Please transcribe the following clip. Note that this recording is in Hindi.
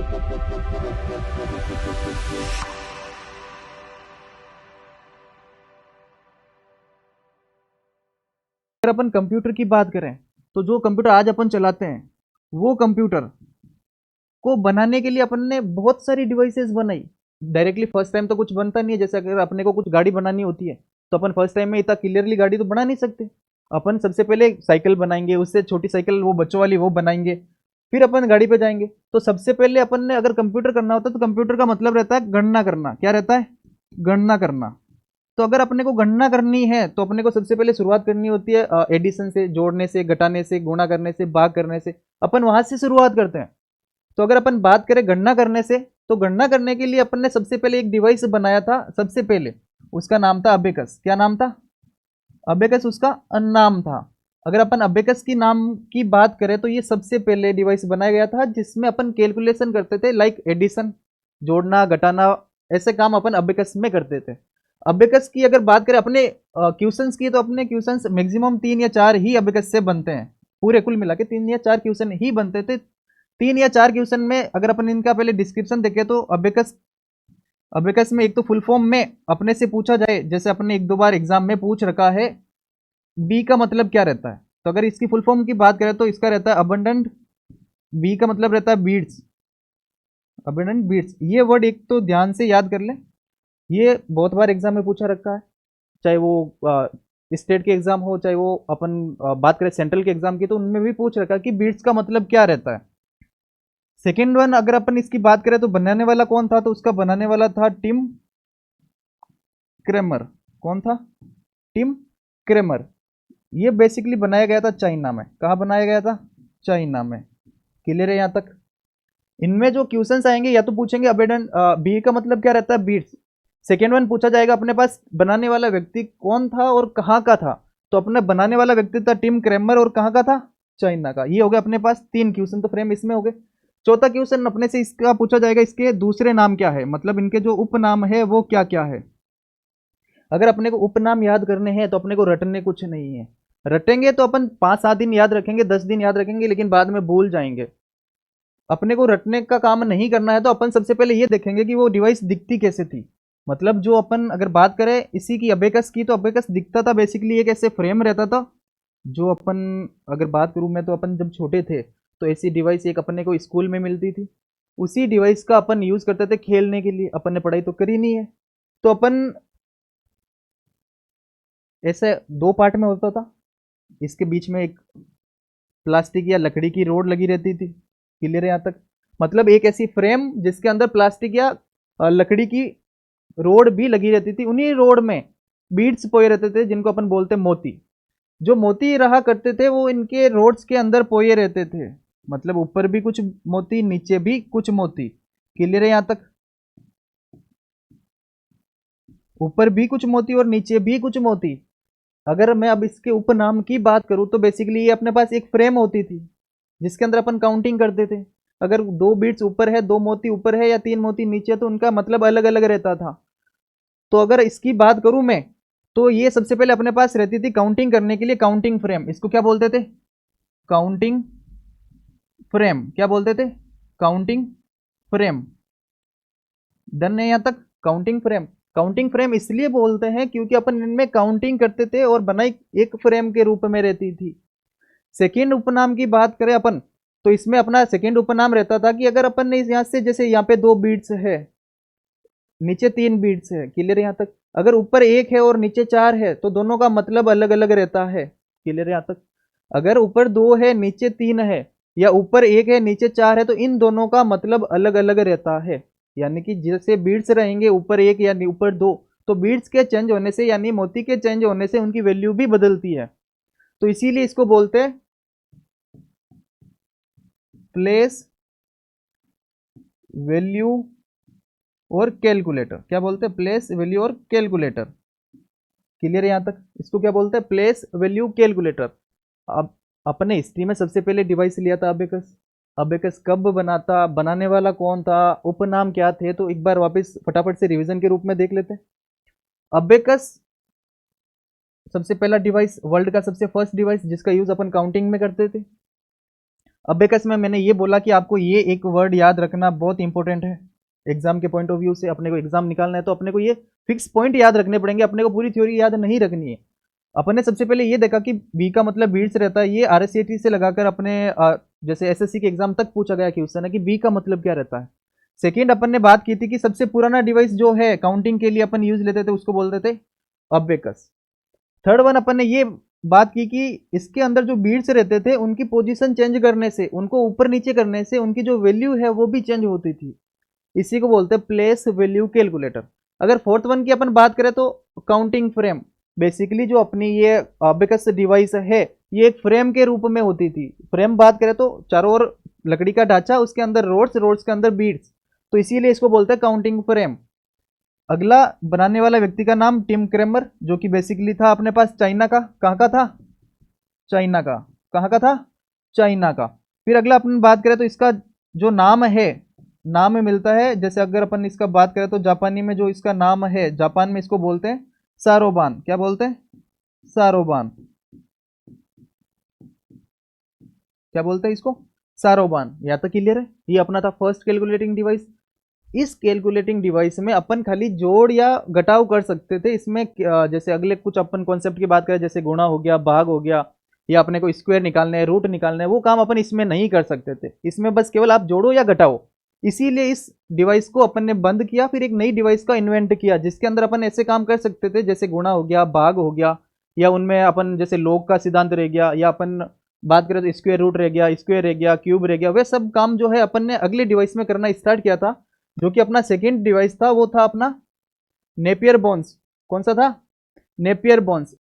अगर अपन कंप्यूटर की बात करें तो जो कंप्यूटर आज अपन चलाते हैं वो कंप्यूटर को बनाने के लिए अपन ने बहुत सारी डिवाइसेस बनाई। डायरेक्टली फर्स्ट टाइम तो कुछ बनता नहीं है। जैसे अगर अपने को कुछ गाड़ी बनानी होती है तो अपन फर्स्ट टाइम में इतना क्लियरली गाड़ी तो बना नहीं सकते। अपन सबसे पहले साइकिल बनाएंगे, उससे छोटी साइकिल वो बच्चों वाली वो बनाएंगे, फिर अपन गाड़ी पे जाएंगे। तो सबसे पहले अपन ने अगर कंप्यूटर करना होता है तो कंप्यूटर का मतलब रहता है गणना करना। क्या रहता है? गणना करना। तो अगर अपने को गणना करनी है तो अपने को सबसे पहले शुरुआत करनी होती है एडिशन से, जोड़ने से, घटाने से, गुणा करने से, भाग करने से। अपन वहां से शुरुआत करते हैं। तो अगर अपन बात करें गणना करने से, तो गणना करने के लिए अपन ने सबसे पहले एक डिवाइस बनाया था। सबसे पहले उसका नाम था अबेकस। क्या नाम था? अबेकस उसका नाम था। अगर अपन अबेकस की नाम की बात करें तो ये सबसे पहले डिवाइस बनाया गया था जिसमें अपन कैलकुलेशन करते थे, लाइक एडिशन, जोड़ना, घटाना, ऐसे काम अपन अबेकस में करते थे। अबेकस की अगर बात करें अपने क्वेश्चंस की, तो अपने क्वेश्चंस मैक्सिमम 3 या 4 ही अबेकस से बनते हैं। पूरे कुल मिला के 3 या 4 क्वेश्चन ही बनते थे। 3 या 4 क्वेश्चन में अगर अपन इनका पहले डिस्क्रिप्शन देखें तो अबेकस अबेकस में एक तो फुल फॉर्म में अपने से पूछा जाए, जैसे अपने 1-2 बार एग्जाम में पूछ रखा है, बी का मतलब क्या रहता है। तो अगर इसकी फुल फॉर्म की बात करें तो इसका रहता है अबंडेंट। बी का मतलब रहता है बीड्स, अबंडेंट बीड्स। ये वर्ड एक तो ध्यान से याद कर ले, ये बहुत बार एग्जाम में पूछा रखा है। चाहे वो स्टेट के एग्जाम हो, चाहे वो अपन बात करें सेंट्रल के एग्जाम की, तो उनमें भी पूछ रखा है कि बीड्स का मतलब क्या रहता है। सेकेंड वन अगर अपन इसकी बात करें तो बनाने वाला कौन था, तो उसका बनाने वाला था टिम क्रेमर। कौन था? Tim Cramer. ये बेसिकली बनाया गया था चाइना में। कहाँ बनाया गया था? चाइना में। क्लियर है यहाँ तक? इनमें जो क्वेश्चंस आएंगे या तो पूछेंगे अबेडेंट बी का मतलब क्या रहता है, बीट्स। सेकेंड वन पूछा जाएगा अपने पास बनाने वाला व्यक्ति कौन था और कहाँ का था। तो अपने बनाने वाला व्यक्ति था टिम क्रेमर, और कहाँ का था? चाइना का। ये हो गया अपने पास 3 क्वेश्चन तो फ्रेम इसमें हो गए। चौथा क्वेश्चन अपने से इसका पूछा जाएगा, इसके दूसरे नाम क्या है, मतलब इनके जो उपनाम है वो क्या क्या है। अगर अपने को उपनाम याद करने हैं तो अपने को रटने कुछ नहीं है। रटेंगे तो अपन 5-7 दिन याद रखेंगे, 10 दिन याद रखेंगे, लेकिन बाद में भूल जाएंगे। अपने को रटने का काम नहीं करना है तो अपन सबसे पहले ये देखेंगे कि वो डिवाइस दिखती कैसे थी। मतलब जो अपन अगर बात करें इसी की अबेकस की, तो अबेकस दिखता था बेसिकली एक ऐसे फ्रेम रहता था। जो अपन अगर बात करूं मैं, तो अपन जब छोटे थे तो ऐसी डिवाइस एक अपने को स्कूल में मिलती थी। उसी डिवाइस का अपन यूज करते थे खेलने के लिए। अपन ने पढ़ाई तो करी नहीं है, तो अपन ऐसे 2 पार्ट में होता था। इसके बीच में एक प्लास्टिक या लकड़ी की रोड लगी रहती थी। क्लियर है यहाँ तक? मतलब एक ऐसी फ्रेम जिसके अंदर प्लास्टिक या लकड़ी की रोड भी लगी रहती थी। उन्हीं रोड में बीड्स पोए रहते थे जिनको अपन बोलते मोती। जो मोती रहा करते थे वो इनके रोड्स के अंदर पोए रहते थे। मतलब ऊपर भी कुछ मोती, नीचे भी कुछ मोती। क्लियर है यहाँ तक? ऊपर भी कुछ मोती और नीचे भी कुछ मोती। अगर मैं अब इसके उपनाम की बात करूं तो बेसिकली ये अपने पास एक फ्रेम होती थी जिसके अंदर अपन काउंटिंग करते थे। अगर 2 बीट्स ऊपर है, 2 मोती ऊपर है या 3 मोती नीचे, तो उनका मतलब अलग अलग रहता था। तो अगर इसकी बात करूं मैं, तो ये सबसे पहले अपने पास रहती थी काउंटिंग करने के लिए काउंटिंग फ्रेम। इसको क्या बोलते थे? Counting frame. क्या बोलते थे? Counting frame. डन है यहाँ तक? Counting frame. काउंटिंग फ्रेम इसलिए बोलते हैं क्योंकि अपन इनमें काउंटिंग करते थे और बनाई एक फ्रेम के रूप में रहती थी। सेकेंड उपनाम की बात करें अपन, तो इसमें अपना सेकेंड उपनाम रहता था कि अगर अपन ने यहाँ से, जैसे यहाँ पे 2 बीट्स है, नीचे 3 बीट्स है। क्लियर यहाँ तक? अगर ऊपर 1 है और नीचे 4 है तो दोनों का मतलब अलग अलग रहता है। क्लियर यहाँ तक? अगर ऊपर 2 है नीचे 3 है, या ऊपर 1 है नीचे 4 है, तो इन दोनों का मतलब अलग अलग रहता है। यानी कि जैसे बीट्स रहेंगे ऊपर 1 या ऊपर 2, तो बीट्स के चेंज होने से यानी मोती के चेंज होने से उनकी वैल्यू भी बदलती है। तो इसीलिए इसको बोलते हैं प्लेस वैल्यू और कैलकुलेटर। क्या बोलते हैं? प्लेस वैल्यू और कैलकुलेटर। क्लियर है यहाँ तक? इसको क्या बोलते हैं? Place value calculator. अब अपने हिस्ट्री में सबसे पहले डिवाइस लिया था अबेकस। अबेकस कब बना था, बनाने वाला कौन था, उपनाम क्या थे, तो एक बार वापस फटाफट से रिवीजन के रूप में देख लेते हैं। अबेकस सबसे पहला डिवाइस, वर्ल्ड का सबसे फर्स्ट डिवाइस जिसका यूज अपन काउंटिंग में करते थे। अबेकस में मैंने ये बोला कि आपको ये एक वर्ड याद रखना बहुत इंपॉर्टेंट है एग्जाम के पॉइंट ऑफ व्यू से। अपने को एग्जाम निकालना है तो अपने को ये फिक्स पॉइंट याद रखने पड़ेंगे, अपने को पूरी थ्योरी याद नहीं रखनी है। अपन ने सबसे पहले ये देखा कि बी का मतलब बीड्स रहता है, ये आरएससीटी से लगाकर अपने जैसे एसएससी के एग्जाम तक पूछा गया क्वेश्चन है कि बी का मतलब क्या रहता है। सेकेंड अपन ने बात की थी कि सबसे पुराना डिवाइस जो है काउंटिंग के लिए अपन यूज लेते थे उसको बोलते थे अबेकस। थर्ड वन अपन ने ये बात की कि इसके अंदर जो बीड्स रहते थे उनकी पोजीशन चेंज करने से, उनको ऊपर नीचे करने से उनकी जो वैल्यू है वो भी चेंज होती थी, इसी को बोलते हैं प्लेस वैल्यू कैलकुलेटर। अगर फोर्थ वन की अपन बात करें तो काउंटिंग फ्रेम, बेसिकली जो अपनी ये अबेकस डिवाइस है ये एक फ्रेम के रूप में होती थी। फ्रेम बात करें तो चारों ओर लकड़ी का ढांचा, उसके अंदर रोड्स, रोड्स के अंदर बीड्स, तो इसीलिए इसको बोलते हैं काउंटिंग फ्रेम। अगला बनाने वाला व्यक्ति का नाम टिम क्रेमर, जो कि बेसिकली था अपने पास चाइना का। कहाँ का था? चाइना का। कहाँ का था? चाइना का। फिर अगला अपन बात करें तो इसका जो नाम है, नाम में मिलता है, जैसे अगर अपन इसका बात करें तो जापानी में जो इसका नाम है, जापान में इसको बोलते हैं सारोबान। क्या बोलते हैं? सारोबान। क्या बोलते हैं इसको? सारोबान। यहाँ तक क्लियर है? ये अपना था फर्स्ट कैलकुलेटिंग डिवाइस। इस कैलकुलेटिंग डिवाइस में अपन खाली जोड़ या घटाव कर सकते थे। इसमें जैसे अगले कुछ अपन कॉन्सेप्ट की बात करें, जैसे गुणा हो गया, भाग हो गया, या अपने को स्क्वायर निकालना है, रूट निकालना है, वो काम अपन इसमें नहीं कर सकते थे। इसमें बस केवल आप जोड़ो या घटाओ। इसीलिए इस डिवाइस को अपन ने बंद किया, फिर एक नई डिवाइस का इन्वेंट किया जिसके अंदर अपन ऐसे काम कर सकते थे जैसे गुणा हो गया, भाग हो गया, या उनमें अपन जैसे लॉग का सिद्धांत रह गया, या अपन बात करें तो स्क्वायर रूट रह गया, स्क्वायर रह गया, क्यूब रह गया। वे सब काम जो है अपन ने अगले डिवाइस में करना स्टार्ट किया था, जो कि अपना सेकेंड डिवाइस था, वो था अपना नेपियर बोन्स। कौन सा था? Napier bones.